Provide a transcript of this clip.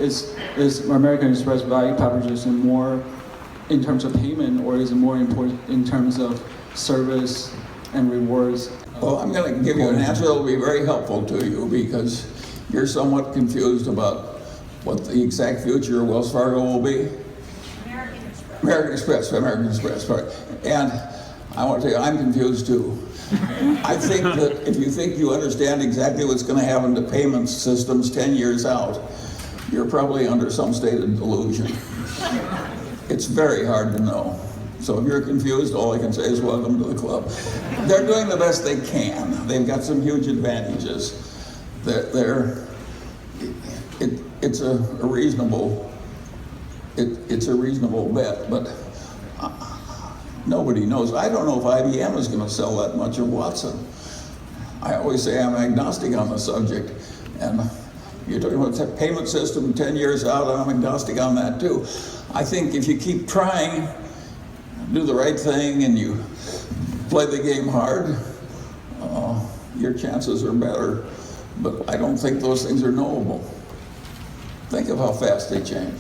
is American Express value proposition more in terms of payment, or is it more important in terms of service and rewards? Well, I'm going to give you an answer that will be very helpful to you, because you're somewhat confused about what the exact future of Wells Fargo will be. American Express, right. And I want to tell you, I'm confused too. I think that if you think you understand exactly what's going to happen to payment systems 10 years out, you're probably under some state of delusion. It's very hard to know. So if you're confused, all I can say is welcome to the club. They're doing the best they can. They've got some huge advantages. It's a reasonable bet, but nobody knows. I don't know if IBM is going to sell that much, or Watson. I always say I'm agnostic on the subject, and you're talking about the payment system 10 years out, and I'm agnostic on that too. I think if you keep trying, do the right thing, and you play the game hard, your chances are better. But I don't think those things are knowable. Think of how fast they change.